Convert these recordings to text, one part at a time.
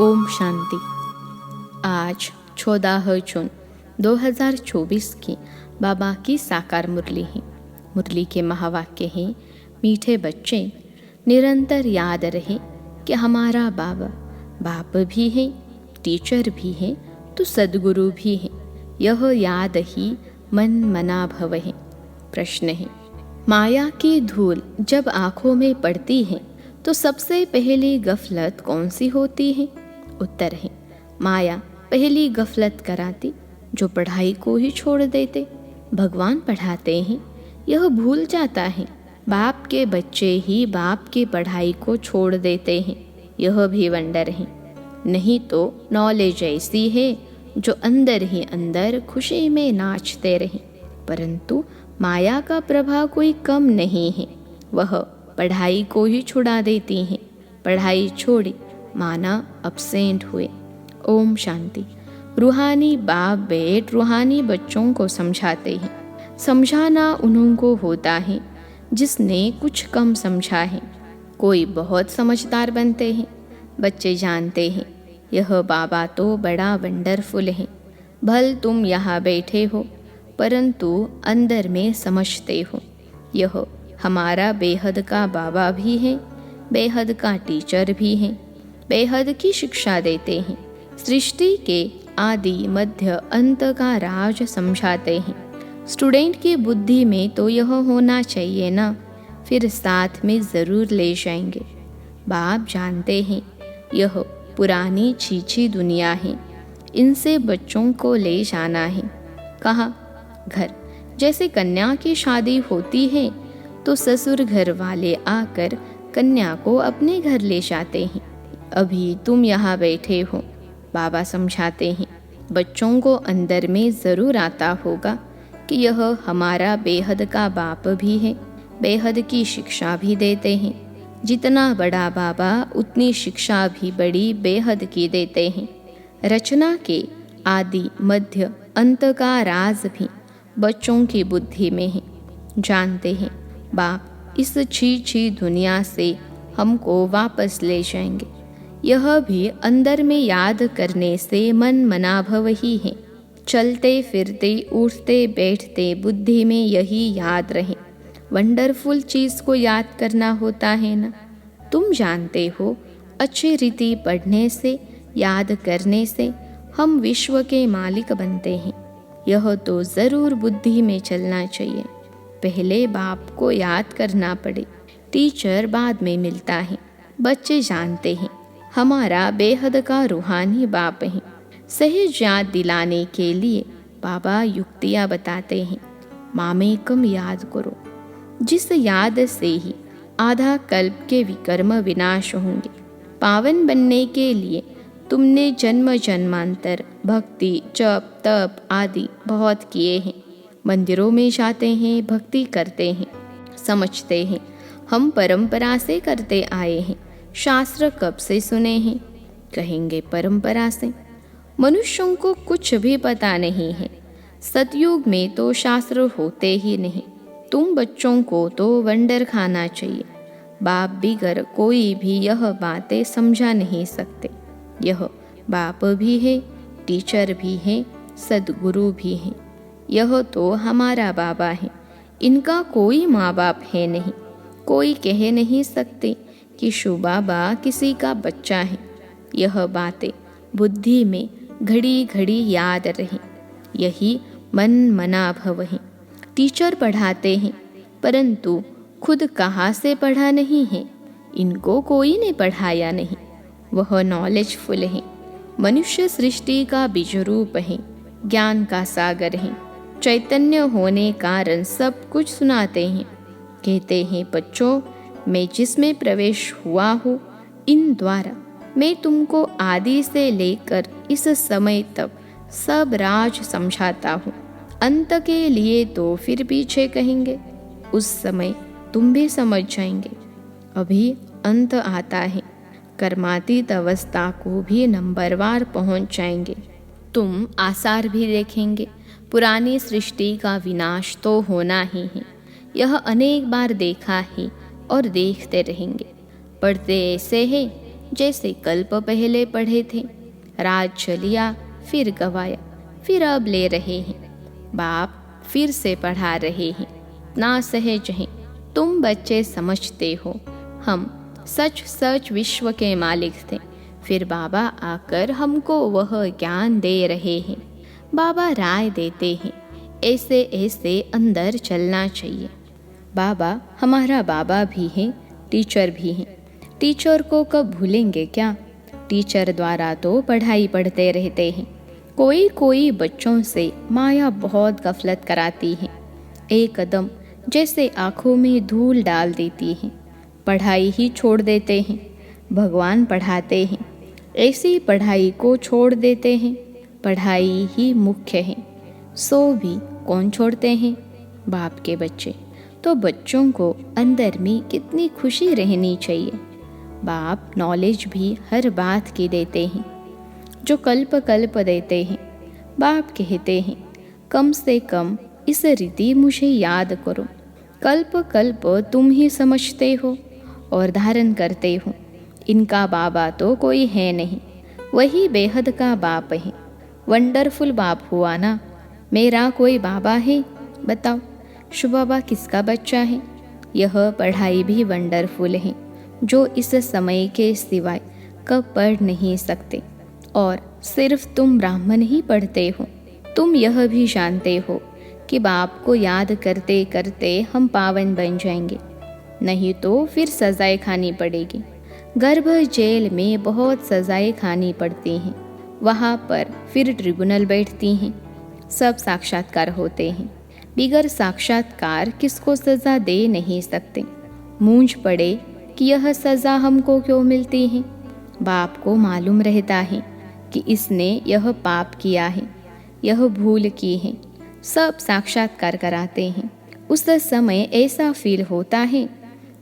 ओम शांति। आज 14 जून 2024 की बाबा की साकार मुरली है। मुरली के महावाक्य हैं, मीठे बच्चे निरंतर याद रहे कि हमारा बाबा बाप भी है, टीचर भी है तो सद्गुरु भी है। यह याद ही मन मना भव है। प्रश्न है, माया की धूल जब आँखों में पड़ती है तो सबसे पहली गफलत कौन सी होती है? उत्तर है, माया पहली गफलत कराती जो पढ़ाई को ही छोड़ देते। भगवान पढ़ाते हैं, यह भूल जाता है। बाप के बच्चे ही बाप की पढ़ाई को छोड़ देते हैं, यह भी वंडर है। नहीं तो नॉलेज ऐसी है जो अंदर ही अंदर खुशी में नाचते रहे, परंतु माया का प्रभाव कोई कम नहीं है। वह पढ़ाई को ही छुड़ा देती हैं। पढ़ाई छोड़ी, माना अपसेंट हुए। ओम शांति। रूहानी बाप बेट रूहानी बच्चों को समझाते हैं। समझाना उन्हों को होता है जिसने कुछ कम समझा है। कोई बहुत समझदार बनते हैं। बच्चे जानते हैं यह बाबा तो बड़ा वंडरफुल है। भल तुम यहाँ बैठे हो परंतु अंदर में समझते हो यह हमारा बेहद का बाबा भी है, बेहद का टीचर भी है, बेहद की शिक्षा देते हैं। सृष्टि के आदि मध्य अंत का राज समझाते हैं। स्टूडेंट की बुद्धि में तो यह होना चाहिए ना, फिर साथ में ज़रूर ले जाएंगे। बाप जानते हैं यह पुरानी छीछी दुनिया है, इनसे बच्चों को ले जाना है। कहाँ? घर। जैसे कन्या की शादी होती है तो ससुर घर वाले आकर कन्या को अपने घर ले जाते हैं। अभी तुम यहाँ बैठे हो, बाबा समझाते हैं। बच्चों को अंदर में ज़रूर आता होगा कि यह हमारा बेहद का बाप भी है, बेहद की शिक्षा भी देते हैं। जितना बड़ा बाबा उतनी शिक्षा भी बड़ी बेहद की देते हैं। रचना के आदि मध्य अंत का राज भी बच्चों की बुद्धि में है। जानते हैं बाप इस छी दुनिया से हमको वापस ले जाएंगे। यह भी अंदर में याद करने से मन मनाभव ही है। चलते फिरते उठते बैठते बुद्धि में यही याद रहे। वंडरफुल चीज़ को याद करना होता है ना। तुम जानते हो अच्छी रीति पढ़ने से, याद करने से हम विश्व के मालिक बनते हैं। यह तो ज़रूर बुद्धि में चलना चाहिए। पहले बाप को याद करना पड़े, टीचर बाद में मिलता है। बच्चे जानते हैं हमारा बेहद का रूहानी बाप है। सहज याद दिलाने के लिए बाबा युक्तियाँ बताते हैं। मामेकम याद करो, जिस याद से ही आधा कल्प के विकर्म विनाश होंगे। पावन बनने के लिए तुमने जन्म जन्मांतर भक्ति जप तप आदि बहुत किए हैं। मंदिरों में जाते हैं, भक्ति करते हैं, समझते हैं हम परंपरा से करते आए हैं। शास्त्र कब से सुने हैं? कहेंगे परंपरा से। मनुष्यों को कुछ भी पता नहीं है। सतयुग में तो शास्त्र होते ही नहीं। तुम बच्चों को तो वंडर खाना चाहिए। बाप बिगर कोई भी यह बातें समझा नहीं सकते। यह बाप भी है, टीचर भी है, सद्गुरु भी है। यह तो हमारा बाबा है। इनका कोई माँ बाप है नहीं। कोई कह नहीं सकते कि शु बाबा किसी का बच्चा है। यह बातें बुद्धि में घड़ी घड़ी याद रहे। यही मन मना भव है। टीचर पढ़ाते हैं परंतु खुद कहाँ से पढ़ा नहीं है। इनको कोई ने पढ़ाया नहीं। वह नॉलेजफुल है। मनुष्य सृष्टि का बीज रूप है, ज्ञान का सागर है। चैतन्य होने कारण सब कुछ सुनाते हैं। कहते हैं बच्चों, मैं जिसमें प्रवेश हुआ हूँ इन द्वारा मैं तुमको आदि से लेकर इस समय तक सब राज समझाता हूँ। अंत के लिए तो फिर पीछे कहेंगे, उस समय तुम भी समझ जाएंगे। अभी अंत आता है, कर्मातीत अवस्था को भी नंबरवार पहुँच जाएंगे। तुम आसार भी देखेंगे। पुरानी सृष्टि का विनाश तो होना ही है। यह अनेक बार देखा है और देखते रहेंगे। पढ़ते ऐसे है जैसे कल्प पहले पढ़े थे। राज चलिया फिर गवाया, फिर अब ले रहे हैं। बाप फिर से पढ़ा रहे हैं। ना सहज हैं, तुम बच्चे समझते हो। हम सच सच विश्व के मालिक थे, फिर बाबा आकर हमको वह ज्ञान दे रहे हैं। बाबा राय देते हैं, ऐसे ऐसे अंदर चलना चाहिए। बाबा हमारा बाबा भी हैं, टीचर भी हैं। टीचर को कब भूलेंगे क्या? टीचर द्वारा तो पढ़ाई पढ़ते रहते हैं। कोई कोई बच्चों से माया बहुत गफलत कराती है, एक कदम जैसे आँखों में धूल डाल देती है। पढ़ाई ही छोड़ देते हैं। भगवान पढ़ाते हैं, ऐसी पढ़ाई को छोड़ देते हैं। पढ़ाई ही मुख्य है, सो भी कौन छोड़ते हैं? बाप के बच्चे। तो बच्चों को अंदर में कितनी खुशी रहनी चाहिए। बाप नॉलेज भी हर बात की देते हैं, जो कल्प कल्प देते हैं। बाप कहते हैं, कम से कम इस रीति मुझे याद करो। कल्प कल्प तुम ही समझते हो और धारण करते हो। इनका बाबा तो कोई है नहीं, वही बेहद का बाप है। वंडरफुल बाप हुआ ना। मेरा कोई बाबा है? बताओ, शुभ बाबा किसका बच्चा है? यह पढ़ाई भी वंडरफुल है, जो इस समय के सिवाय कब पढ़ नहीं सकते। और सिर्फ तुम ब्राह्मण ही पढ़ते हो। तुम यह भी जानते हो कि बाप को याद करते करते हम पावन बन जाएंगे, नहीं तो फिर सजाएं खानी पड़ेगी। गर्भ जेल में बहुत सजाएं खानी पड़ती हैं। वहाँ पर फिर ट्रिब्यूनल बैठती हैं, सब साक्षात्कार होते हैं। बिगर साक्षात्कार किसको सज़ा दे नहीं सकते। मूंझ पड़े कि यह सज़ा हमको क्यों मिलती है। बाप को मालूम रहता है कि इसने यह पाप किया है, यह भूल की है। सब साक्षात्कार कराते हैं। उस समय ऐसा फील होता है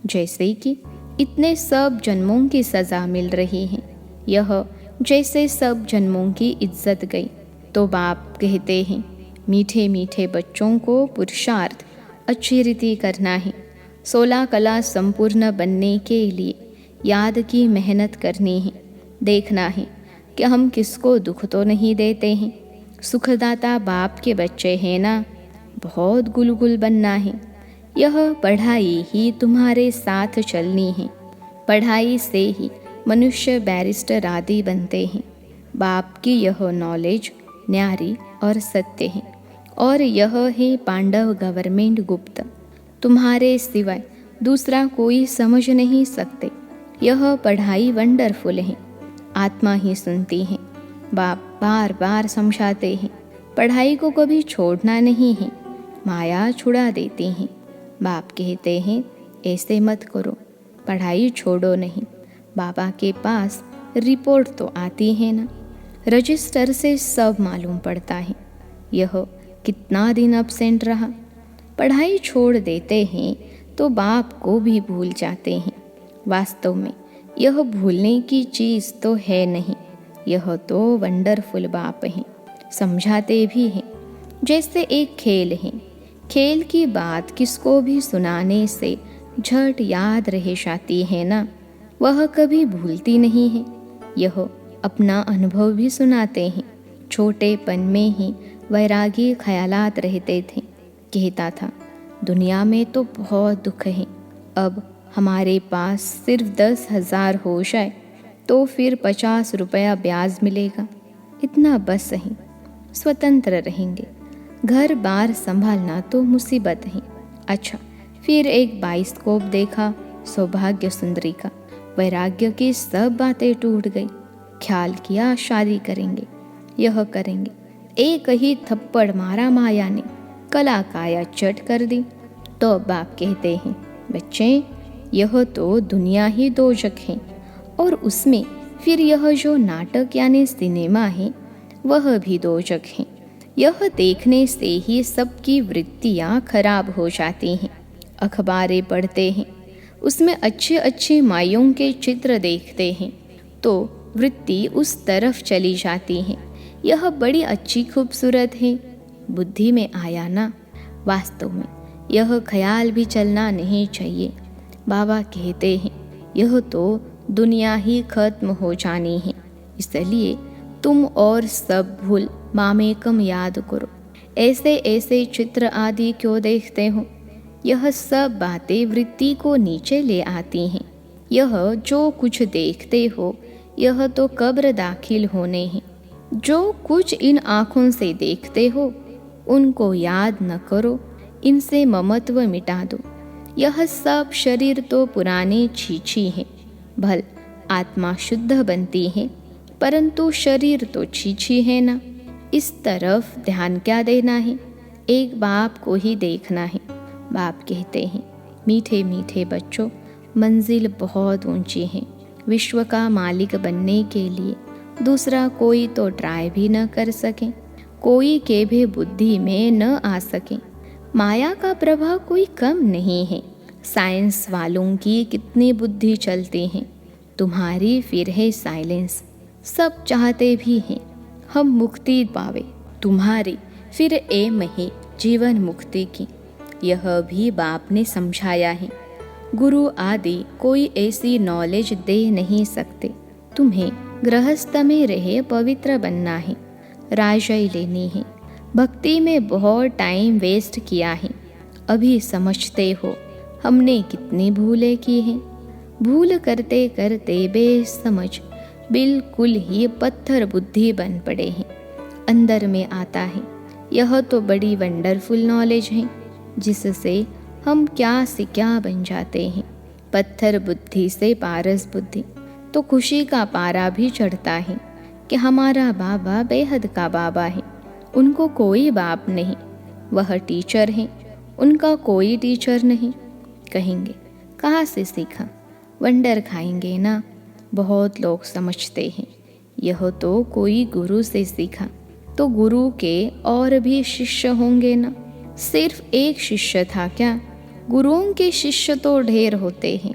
जैसे कि इतने सब जन्मों की सज़ा मिल रही है। यह जैसे सब जन्मों की इज्जत गई। तो बाप कहते हैं, मीठे मीठे बच्चों को पुरुषार्थ अच्छी रीति करना है। 16 कला संपूर्ण बनने के लिए याद की मेहनत करनी है। देखना है कि हम किसको दुख तो नहीं देते हैं। सुखदाता बाप के बच्चे हैं ना। बहुत गुलगुल बनना है। यह पढ़ाई ही तुम्हारे साथ चलनी है। पढ़ाई से ही मनुष्य बैरिस्टर आदि बनते हैं। बाप की यह नॉलेज न्यारी और सत्य है। और यह है पांडव गवर्नमेंट गुप्त। तुम्हारे सिवाय दूसरा कोई समझ नहीं सकते। यह पढ़ाई वंडरफुल है। आत्मा ही सुनती है। बाप बार बार समझाते हैं, पढ़ाई को कभी छोड़ना नहीं है। माया छुड़ा देती हैं। बाप कहते हैं, ऐसे मत करो, पढ़ाई छोड़ो नहीं। बाबा के पास रिपोर्ट तो आती है ना, रजिस्टर से सब मालूम पड़ता है। यह कितना दिन अब्सेंट रहा। पढ़ाई छोड़ देते हैं तो बाप को भी भूल जाते हैं। वास्तव में यह भूलने की चीज़ तो है नहीं। यह तो वंडरफुल बाप है। समझाते भी हैं, जैसे एक खेल है। खेल की बात किसको भी सुनाने से झट याद रह जाती है ना, वह कभी भूलती नहीं है। यह अपना अनुभव भी सुनाते हैं। छोटेपन में ही वैरागी ख्यालात रहते थे। कहता था, दुनिया में तो बहुत दुख है। अब हमारे पास सिर्फ 10,000 हो जाए तो फिर 50 रुपया ब्याज मिलेगा। इतना बस सही, स्वतंत्र रहेंगे। घर बार संभालना तो मुसीबत है। अच्छा, फिर एक बाइस्कोप देखा, सौभाग्य सुंदरी का। वैराग्य की सब बातें टूट गई। ख्याल किया शादी करेंगे, यह करेंगे। एक ही थप्पड़ मारा माया ने, कला काया चट कर दी। तो बाप कहते हैं, बच्चे यह तो दुनिया ही दोजख है, और उसमें फिर यह जो नाटक यानी सिनेमा है वह भी दोजख है। यह देखने से ही सबकी वृत्तियाँ खराब हो जाती हैं। अखबारें पढ़ते हैं, उसमें अच्छे अच्छे माइयों के चित्र देखते हैं तो वृत्ति उस तरफ चली जाती है। यह बड़ी अच्छी खूबसूरत है। बुद्धि में आया ना। वास्तव में यह ख्याल भी चलना नहीं चाहिए। बाबा कहते हैं, यह तो दुनिया ही खत्म हो जानी है, इसलिए तुम और सब भूल मामेकम याद करो। ऐसे ऐसे चित्र आदि क्यों देखते हो? यह सब बातें वृत्ति को नीचे ले आती हैं। यह जो कुछ देखते हो यह तो कब्र दाखिल होने हैं। जो कुछ इन आँखों से देखते हो उनको याद न करो, इनसे ममत्व मिटा दो। यह सब शरीर तो पुराने छीछी हैं। भल आत्मा शुद्ध बनती है, परंतु शरीर तो छीछी है ना। इस तरफ ध्यान क्या देना है? एक बाप को ही देखना है। बाप कहते हैं, मीठे मीठे बच्चों, मंजिल बहुत ऊंची है। विश्व का मालिक बनने के लिए दूसरा कोई तो ट्राई भी न कर सके, कोई के भी बुद्धि में न आ सके। माया का प्रभाव कोई कम नहीं है। साइंस वालों की कितनी बुद्धि चलती है, तुम्हारी फिर है साइलेंस। सब चाहते भी हैं हम मुक्ति पावे, तुम्हारी फिर एम है जीवन मुक्ति की। यह भी बाप ने समझाया है। गुरु आदि कोई ऐसी नॉलेज दे नहीं सकते। तुम्हें गृहस्थ में रहे पवित्र बनना है, राजय लेनी है। भक्ति में बहुत टाइम वेस्ट किया है। अभी समझते हो हमने कितनी भूलें की हैं। भूल करते करते बेसमझ बिल्कुल ही पत्थर बुद्धि बन पड़े हैं। अंदर में आता है, यह तो बड़ी वंडरफुल नॉलेज है, जिससे हम क्या से क्या बन जाते हैं। पत्थर बुद्धि से पारस बुद्धि, तो खुशी का पारा भी चढ़ता है कि हमारा बाबा बेहद का बाबा है। उनको कोई बाप नहीं, वह टीचर हैं, उनका कोई टीचर नहीं। कहेंगे कहाँ से सीखा? वंडर खाएंगे ना। बहुत लोग समझते हैं यह तो कोई गुरु से सीखा, तो गुरु के और भी शिष्य होंगे ना। सिर्फ एक शिष्य था क्या? गुरुओं के शिष्य तो ढेर होते हैं।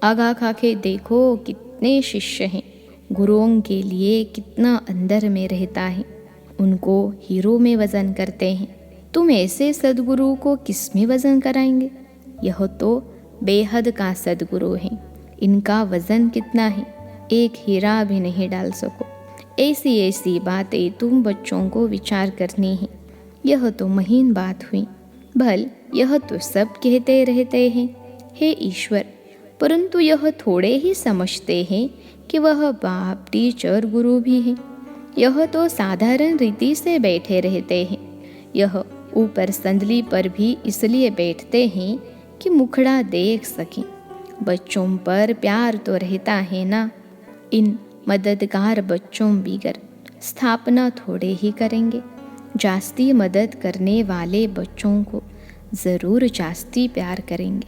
आगा खाके देखो कितने शिष्य हैं। गुरुओं के लिए कितना अंदर में रहता है, उनको हीरो में वजन करते हैं। तुम ऐसे सदगुरु को किस में वजन कराएंगे? यह तो बेहद का सदगुरु है। इनका वजन कितना है, एक हीरा भी नहीं डाल सको। ऐसी ऐसी बातें तुम बच्चों को विचार करनी है। यह तो महीन बात हुई। भल यह तो सब कहते रहते हैं हे ईश्वर, परंतु यह थोड़े ही समझते हैं कि वह बाप टीचर गुरु भी है। यह तो साधारण रीति से बैठे रहते हैं। यह ऊपर संदली पर भी इसलिए बैठते हैं कि मुखड़ा देख सकें। बच्चों पर प्यार तो रहता है ना। इन मददगार बच्चों बिगर स्थापना थोड़े ही करेंगे। जास्ती मदद करने वाले बच्चों को ज़रूर जास्ती प्यार करेंगे।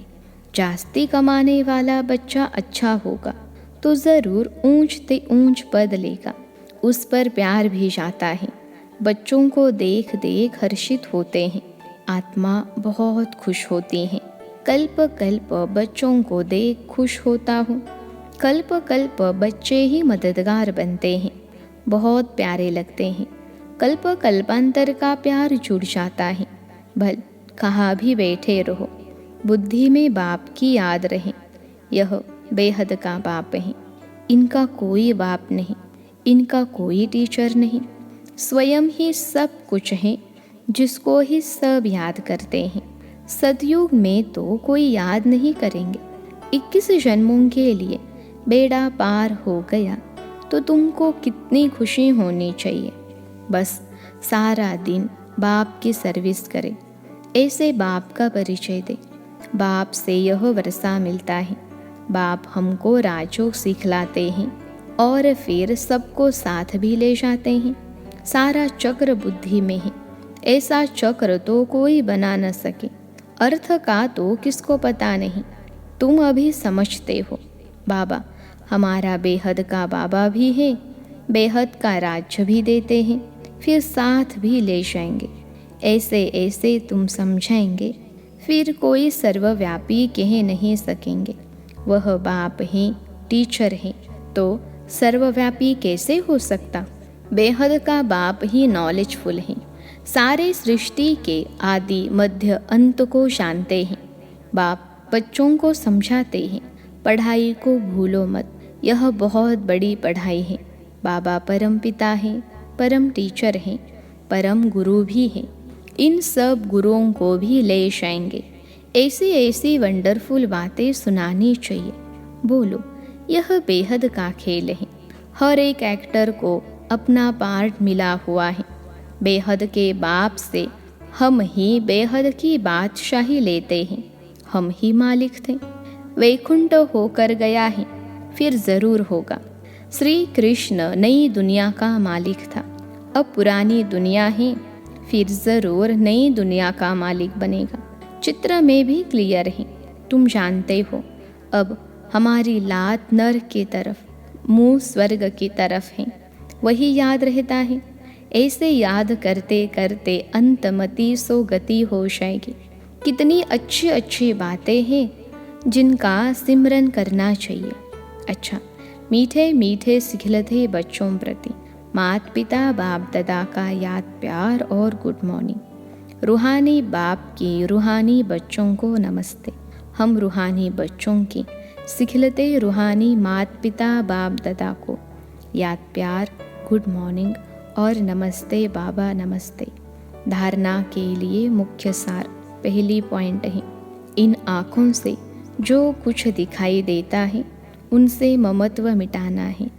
जास्ती कमाने वाला बच्चा अच्छा होगा तो ज़रूर ऊंच ते ऊंच पद लेगा, उस पर प्यार भी जाता है। बच्चों को देख देख हर्षित होते हैं, आत्मा बहुत खुश होती है। कल्प कल्प बच्चों को देख खुश होता हूँ। कल्प कल्प बच्चे ही मददगार बनते हैं, बहुत प्यारे लगते हैं। कल्प कल्पांतर का प्यार जुड़ जाता है। भल कहाँ भी बैठे रहो, बुद्धि में बाप की याद रहे। यह बेहद का बाप है। इनका कोई बाप नहीं, इनका कोई टीचर नहीं। स्वयं ही सब कुछ है, जिसको ही सब याद करते हैं। सतयुग में तो कोई याद नहीं करेंगे। 21 जन्मों के लिए बेड़ा पार हो गया तो तुमको कितनी खुशी होनी चाहिए। बस सारा दिन बाप की सर्विस करे, ऐसे बाप का परिचय दे। बाप से यह वर्षा मिलता है। बाप हमको राजयोग सिखलाते हैं और फिर सबको साथ भी ले जाते हैं। सारा चक्र बुद्धि में है। ऐसा चक्र तो कोई बना न सके। अर्थ का तो किसको पता नहीं। तुम अभी समझते हो। बाबा हमारा बेहद का बाबा भी है, बेहद का राज्य भी देते हैं, फिर साथ भी ले जाएंगे। ऐसे ऐसे तुम समझाएंगे, फिर कोई सर्वव्यापी कह नहीं सकेंगे। वह बाप है, टीचर है, तो सर्वव्यापी कैसे हो सकता? बेहद का बाप ही नॉलेजफुल है। सारे सृष्टि के आदि मध्य अंत को जानते हैं। बाप बच्चों को समझाते हैं, पढ़ाई को भूलो मत, यह बहुत बड़ी पढ़ाई है। बाबा परम पिता हैं, परम टीचर हैं, परम गुरु भी हैं। इन सब गुरुओं को भी ले जाएंगे। ऐसी ऐसी वंडरफुल बातें सुनानी चाहिए। बोलो, यह बेहद का खेल है। हर एक एक्टर को अपना पार्ट मिला हुआ है। बेहद के बाप से हम ही बेहद की बादशाही लेते हैं। हम ही मालिक थे। वैकुंठ होकर गया है, फिर जरूर होगा। श्री कृष्ण नई दुनिया का मालिक था। अब पुरानी दुनिया है, फिर जरूर नई दुनिया का मालिक बनेगा। चित्र में भी क्लियर है। तुम जानते हो, अब हमारी लात नर्क की तरफ, मुंह स्वर्ग की तरफ है। वही याद रहता है। ऐसे याद करते करते अंतमति सो गति हो जाएगी। कितनी अच्छी अच्छी बातें हैं जिनका सिमरन करना चाहिए। अच्छा, मीठे मीठे सिखलते बच्चों प्रति माता पिता बाप दादा का याद प्यार और गुड मॉर्निंग। रूहानी बाप की रूहानी बच्चों को नमस्ते। हम रूहानी बच्चों की सिखलते रूहानी माता पिता बाप दादा को याद प्यार, गुड मॉर्निंग और नमस्ते बाबा नमस्ते। धारणा के लिए मुख्य सार पहली पॉइंट है, इन आँखों से जो कुछ दिखाई देता है उनसे ममत्व मिटाना है।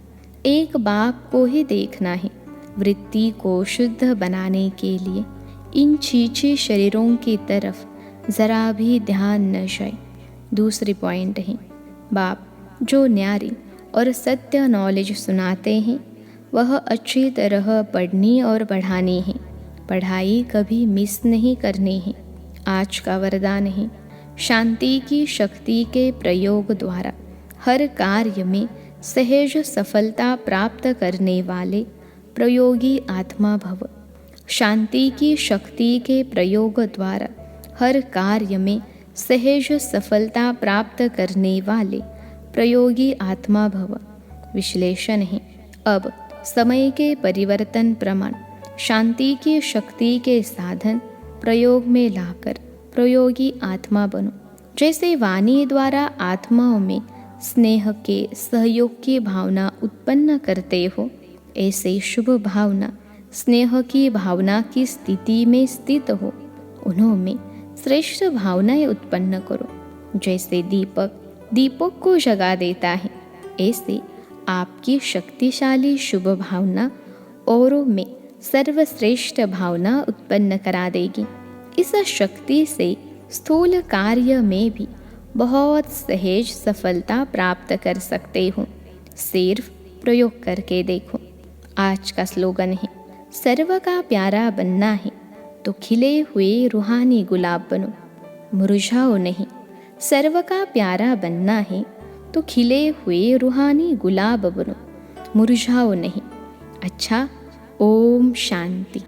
एक बाप को ही देखना है। वृत्ति को शुद्ध बनाने के लिए इन छीछे शरीरों की तरफ ज़रा भी ध्यान न जाए। दूसरी पॉइंट है, बाप जो न्यारी और सत्य नॉलेज सुनाते हैं वह अच्छी तरह पढ़नी और बढ़ानी है। पढ़ाई कभी मिस नहीं करनी है। आज का वरदान है, शांति की शक्ति के प्रयोग द्वारा हर कार्य में सहज सफलता प्राप्त करने वाले प्रयोगी आत्मा भव। शांति की शक्ति के प्रयोग द्वारा हर कार्य में सहज सफलता प्राप्त करने वाले प्रयोगी आत्मा भव। विश्लेषण है, अब समय के परिवर्तन प्रमाण शांति की शक्ति के साधन प्रयोग में लाकर प्रयोगी आत्मा बनो। जैसे वाणी द्वारा आत्माओं में स्नेह के सहयोग की भावना उत्पन्न करते हो, ऐसे शुभ भावना स्नेह की भावना की स्थिति में स्थित हो, उन्होंने श्रेष्ठ भावनाएं उत्पन्न करो। जैसे दीपक दीपक को जगा देता है, ऐसे आपकी शक्तिशाली शुभ भावना औरों में सर्वश्रेष्ठ भावना उत्पन्न करा देगी। इस शक्ति से स्थूल कार्य में भी बहुत सहज सफलता प्राप्त कर सकते हो। सिर्फ प्रयोग करके देखो। आज का स्लोगन है, सर्व का प्यारा बनना है तो खिले हुए रूहानी गुलाब बनो, मुरझाओ नहीं। सर्व का प्यारा बनना है तो खिले हुए रूहानी गुलाब बनो, मुरझाओ नहीं। अच्छा, ओम शांति।